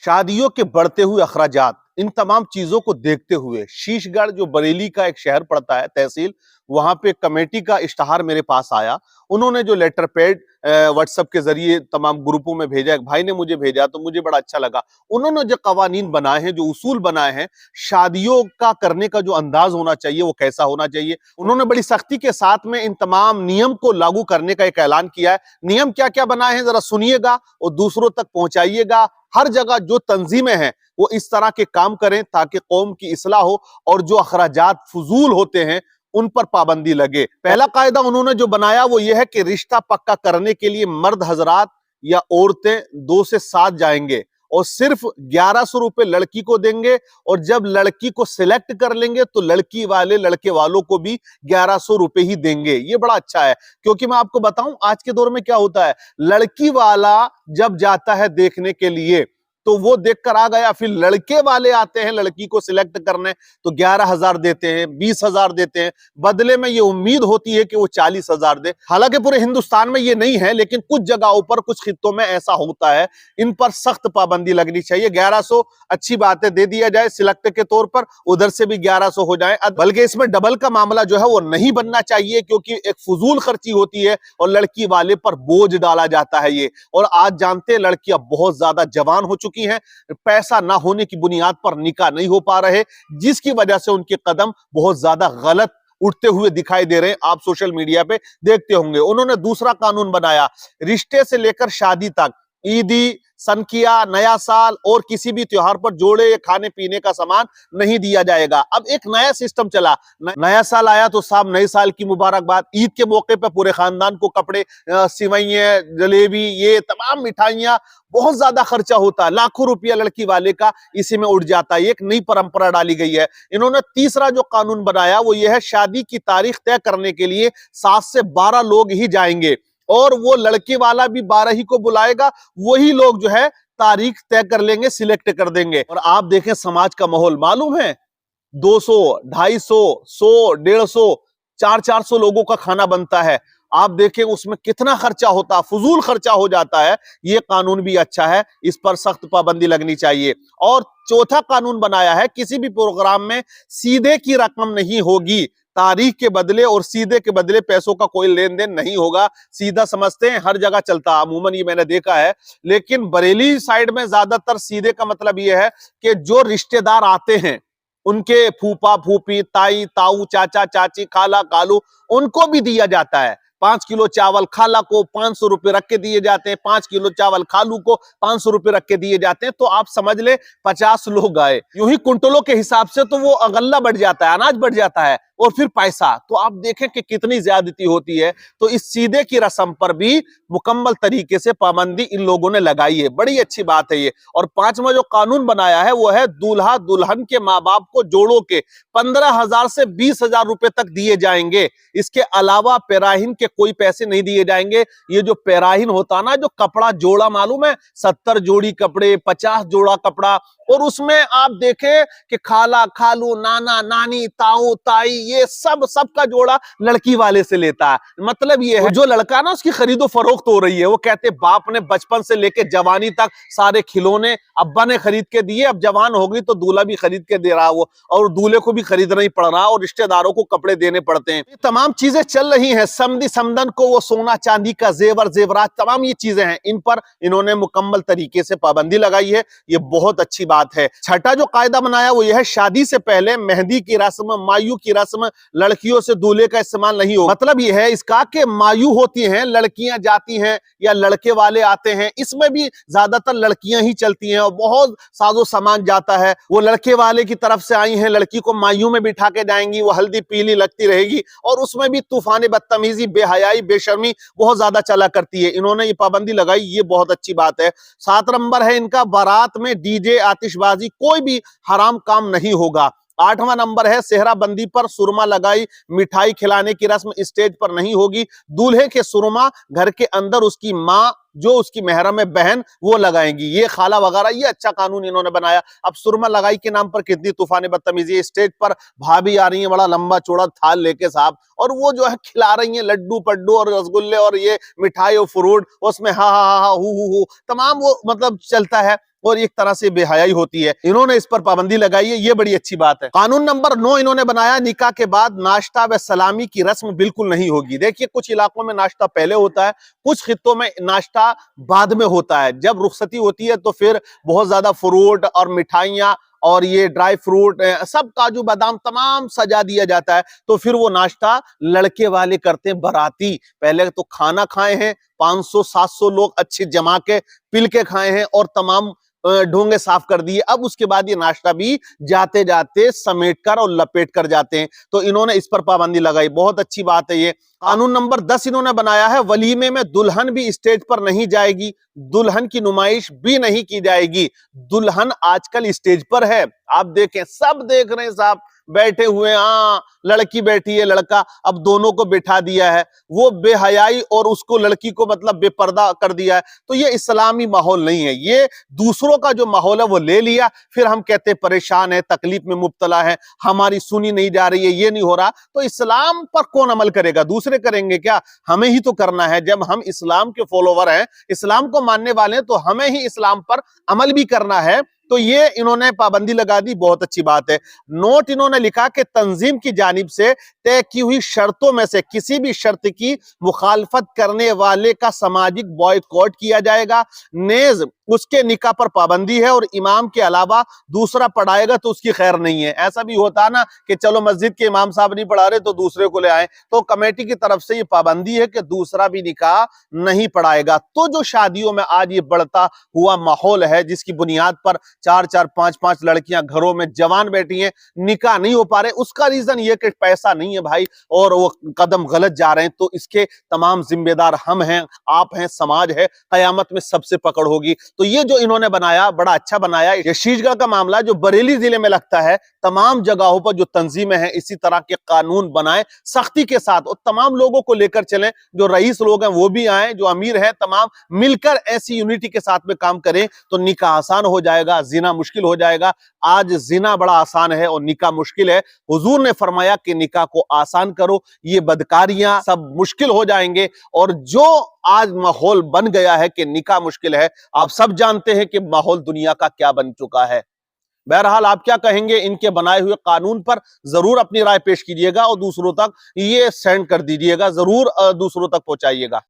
शादियों के बढ़ते हुए अखराजात, इन तमाम चीजों को देखते हुए शीशगढ़ जो बरेली का एक शहर पड़ता है तहसील, वहां पे कमेटी का इश्तहार मेरे पास आया। उन्होंने जो लेटर पैड व्हाट्सएप के जरिए तमाम ग्रुपों में भेजा, एक भाई ने मुझे भेजा तो मुझे बड़ा अच्छा लगा। उन्होंने जो कवानीन बनाए हैं, जो उसूल बनाए हैं, शादियों का करने का जो अंदाज होना चाहिए वो कैसा होना चाहिए, उन्होंने बड़ी सख्ती के साथ में इन तमाम नियम को लागू करने का एक ऐलान किया है। नियम क्या क्या बनाए हैं जरा सुनिएगा और दूसरों तक पहुंचाइएगा। हर जगह जो तंजीमें हैं वो इस तरह के काम करें ताकि कौम की इस्लाह हो और जो अखराजात फजूल होते हैं उन पर पाबंदी लगे। पहला कायदा उन्होंने जो बनाया वो ये है कि रिश्ता पक्का करने के लिए मर्द हजरात या औरतें 2 से 7 जाएंगे और सिर्फ 1100 रुपए लड़की को देंगे, और जब लड़की को सिलेक्ट कर लेंगे तो लड़की वाले लड़के वालों को भी 1100 रुपए ही देंगे। ये बड़ा अच्छा है, क्योंकि मैं आपको बताऊं आज के दौर में क्या होता है, लड़की वाला जब जाता है देखने के लिए तो वो देखकर आ गया, फिर लड़के वाले आते हैं लड़की को सिलेक्ट करने तो 11,000 देते हैं, 20,000 देते हैं, बदले में ये उम्मीद होती है कि वो 40,000 दे। हालांकि पूरे हिंदुस्तान में ये नहीं है, लेकिन कुछ जगहों पर कुछ खित्तों में ऐसा होता है। इन पर सख्त पाबंदी लगनी चाहिए। 1100 अच्छी बात है, दे दिया जाए सिलेक्ट के तौर पर, उधर से भी 1100 हो जाए। बल्कि इसमें डबल का मामला जो है वो नहीं बनना चाहिए, क्योंकि एक फजूल खर्ची होती है और लड़की वाले पर बोझ डाला जाता है ये। और आज जानते हैं लड़कियां बहुत ज्यादा जवान हो चुकी हैं, पैसा ना होने की बुनियाद पर निकाह नहीं हो पा रहे, जिसकी वजह से उनके कदम बहुत ज्यादा गलत उठते हुए दिखाई दे रहे हैं। आप सोशल मीडिया पे देखते होंगे। उन्होंने दूसरा कानून बनाया, रिश्ते से लेकर शादी तक ईदी, सनकिया, नया साल और किसी भी त्योहार पर जोड़े या खाने पीने का सामान नहीं दिया जाएगा। अब एक नया सिस्टम चला, नया साल आया तो साहब नए साल की मुबारकबाद, ईद के मौके पर पूरे खानदान को कपड़े, सिवैयां, जलेबी, ये तमाम मिठाइयां, बहुत ज्यादा खर्चा होता है, लाखों रुपया लड़की वाले का इसी में उड़ जाता है। एक नई परंपरा डाली गई है। इन्होंने तीसरा जो कानून बनाया वो यह है, शादी की तारीख तय करने के लिए 7 से 12 लोग ही जाएंगे और वो लड़के वाला भी 12 ही को बुलाएगा, वही लोग जो है तारीख तय कर लेंगे, सिलेक्ट कर देंगे। और आप देखें समाज का माहौल, मालूम है 200, 250, 100, 150, 400 लोगों का खाना बनता है। आप देखें उसमें कितना खर्चा होता है, फजूल खर्चा हो जाता है। ये कानून भी अच्छा है, इस पर सख्त पाबंदी लगनी चाहिए। और चौथा कानून बनाया है, किसी भी प्रोग्राम में सीधे की रकम नहीं होगी, तारीख के बदले और सीधे के बदले पैसों का कोई लेन देन नहीं होगा। सीधा समझते हैं हर जगह चलता, अमूमन ये मैंने देखा है, लेकिन बरेली साइड में ज्यादातर सीधे का मतलब यह है कि जो रिश्तेदार आते हैं उनके फूफा फूफी, ताई ताऊ, चाचा चाची, खाला कालू, उनको भी दिया जाता है। 5 किलो चावल खाला को 500 रुपए रख के दिए जाते हैं, 5 किलो चावल खालू को 500 रुपए रख के दिए जाते हैं। तो आप समझ ले 50 लोग आए, यूं ही कुंटलों के हिसाब से तो वो अगल्ला बढ़ जाता है, अनाज बढ़ जाता है, और फिर पैसा। तो आप देखें कि कितनी ज्यादती होती है। तो इस सीधे की रस्म पर भी मुकम्मल तरीके से पाबंदी इन लोगों ने लगाई है, बड़ी अच्छी बात है ये। और 5वां जो कानून बनाया है वो है, दूल्हा दुल्हन के माँ बाप को जोड़ों के 15,000 से 20,000 रुपए तक दिए जाएंगे। इसके अलावा पैराहिन के कोई पैसे नहीं दिए जाएंगे। ये जो पैराहिन होता ना, जो कपड़ा जोड़ा, मालूम है 70 जोड़ी कपड़े, 50 जोड़ा कपड़ा, और उसमें आप देखें कि खाला खालू, नाना नानी, ताऊ ताई, ये सबका जोड़ा लड़की वाले से लेता है। मतलब ये है जो लड़का ना उसकी खरीदो फरोख्त हो रही है। वो कहते बाप ने बचपन से लेके जवानी तक सारे खिलौने अब्बा ने खरीद के दिए, अब जवान हो गई तो दूल्हा भी खरीद के दे रहा है वो, और दूल्हे को भी खरीदना ही पड़ रहा, और रिश्तेदारों को कपड़े देने पड़ते हैं। तमाम चीजें चल रही हैं। समधी समदन को वो सोना चांदी का जेवर जेवरात, तमाम ये चीजें हैं, इन पर इन्होंने मुकम्मल तरीके से पाबंदी लगाई है। ये बहुत अच्छी बात है। छठा जो कायदा बनाया वो यह है, शादी से पहले मेहंदी की रस्म, मायू की रस्म, लड़कियों से दूल्हे का इस्तेमाल नहीं हो। मतलब यह है इसका कि मायू होती हैं, लड़कियां जाती हैं या लड़के वाले आते हैं, इसमें भी ज्यादातर लड़कियां ही चलती हैं और बहुत साजो सामान जाता है। वो लड़के वाले की तरफ से आई हैं, लड़की को मायू में बिठा के जाएंगी, वो हल्दी पीली लगती रहेगी, और उसमें भी तूफान बदतमीजी, बेहयाई, बेशर्मी बहुत ज्यादा चला करती है। इन्होंने ये पाबंदी लगाई, ये बहुत अच्छी बात है। 7 नंबर है इनका, बारात में डीजे, आतिशबाजी, कोई भी हराम काम नहीं होगा। 8वां नंबर है, सेहरा बंदी पर सुरमा लगाई, मिठाई खिलाने की रस्म स्टेज पर नहीं होगी। दूल्हे के सुरमा घर के अंदर उसकी माँ, जो उसकी महरम है बहन, वो लगाएंगी, ये खाला वगैरह। ये अच्छा कानून इन्होंने बनाया। अब सुरमा लगाई के नाम पर कितनी तूफान बदतमीजी, स्टेज पर भाभी आ रही है बड़ा लंबा चौड़ा थाल लेके साहब, और वो जो है खिला रही है लड्डू पड्डू और रसगुल्ले और ये मिठाई और फ्रूट, उसमें हा हा हा हु तमाम वो मतलब चलता है। और एक तरह से बेहयाई होती है। इन्होंने इस पर पाबंदी लगाई है, ये बड़ी अच्छी बात है। कानून नंबर 9 इन्होंने बनाया, निकाह के बाद नाश्ता व सलामी की रस्म बिल्कुल नहीं होगी। देखिए, कुछ इलाकों में नाश्ता पहले होता है, कुछ खित्तों में नाश्ता बाद में होता है। जब रुखसती होती है तो फिर बहुत ज्यादा फ्रूट और मिठाइयां और ये ड्राई फ्रूट सब काजू बादाम तमाम सजा दिया जाता है। तो फिर वो नाश्ता लड़के वाले करते हैं, बाराती पहले तो खाना खाए हैं, 500-700 लोग अच्छे जमा के पिल के खाए हैं और तमाम ढोंगे साफ कर दिए। अब उसके बाद ये नाश्ता भी जाते जाते समेट कर और लपेट कर जाते हैं। तो इन्होंने इस पर पाबंदी लगाई, बहुत अच्छी बात है ये। कानून नंबर 10 इन्होंने बनाया है, वलीमे में दुल्हन भी स्टेज पर नहीं जाएगी, दुल्हन की नुमाइश भी नहीं की जाएगी। दुल्हन आजकल स्टेज पर है, आप देखें, सब देख रहे हैं साहब, बैठे हुए हैं, हाँ लड़की बैठी है, लड़का, अब दोनों को बिठा दिया है। वो बेहयाई और उसको लड़की को मतलब बेपर्दा कर दिया है। तो ये इस्लामी माहौल नहीं है, ये दूसरों का जो माहौल है वो ले लिया, फिर हम कहते हैं परेशान है, तकलीफ में मुब्तला है, हमारी सुनी नहीं जा रही है, ये नहीं हो रहा। तो इस्लाम पर कौन अमल करेगा? दूसरे करेंगे क्या? हमें ही तो करना है। जब हम इस्लाम के फॉलोवर हैं, इस्लाम को मानने वाले हैं, तो हमें ही इस्लाम पर अमल भी करना है। तो ये इन्होंने पाबंदी लगा दी, बहुत अच्छी बात है। नोट इन्होंने लिखा कि तंजीम की जानिब से तय की हुई शर्तों में से किसी भी शर्त की मुखालफत करने वाले का सामाजिक बॉयकॉट किया जाएगा। नेज उसके निकाह पर पाबंदी है और इमाम के अलावा दूसरा पढ़ाएगा तो उसकी खैर नहीं है। ऐसा भी होता है ना कि चलो मस्जिद के इमाम साहब नहीं पढ़ा रहे तो दूसरे को ले आए, तो कमेटी की तरफ से ये पाबंदी है कि दूसरा भी निकाह नहीं पढ़ाएगा। तो जो शादियों में आज ये बढ़ता हुआ माहौल है, जिसकी बुनियाद पर 4-4, 5-5 लड़कियां घरों में जवान बैठी हैं, निकाह नहीं हो पा रहे, उसका रीजन ये कि पैसा नहीं है भाई, और वो कदम गलत जा रहे हैं। तो इसके तमाम जिम्मेदार हम हैं, आप हैं, समाज है, कयामत में सबसे पकड़ होगी। तो ये जो इन्होंने बनाया बड़ा अच्छा बनाया। ये शीशगढ़ का मामला जो बरेली जिले में लगता है, तमाम जगहों पर जो तंजीमें हैं इसी तरह के कानून बनाए सख्ती के साथ, और तमाम लोगों को लेकर चलें, जो रईस लोग हैं वो भी आए, जो अमीर हैं तमाम मिलकर ऐसी यूनिटी के साथ में काम करें तो निकाह आसान हो जाएगा, जिना मुश्किल हो जाएगा। आज जिना बड़ा आसान है और निकाह मुश्किल है। हुजूर ने फरमाया कि निकाह को आसान करो, ये बदकारियां सब मुश्किल हो जाएंगे। और जो आज माहौल बन गया है कि निकाह मुश्किल है, आप सब जानते हैं कि माहौल दुनिया का क्या बन चुका है। बहरहाल आप क्या कहेंगे इनके बनाए हुए कानून पर? जरूर अपनी राय पेश कीजिएगा और दूसरों तक ये सेंड कर दीजिएगा, जरूर दूसरों तक पहुंचाइएगा।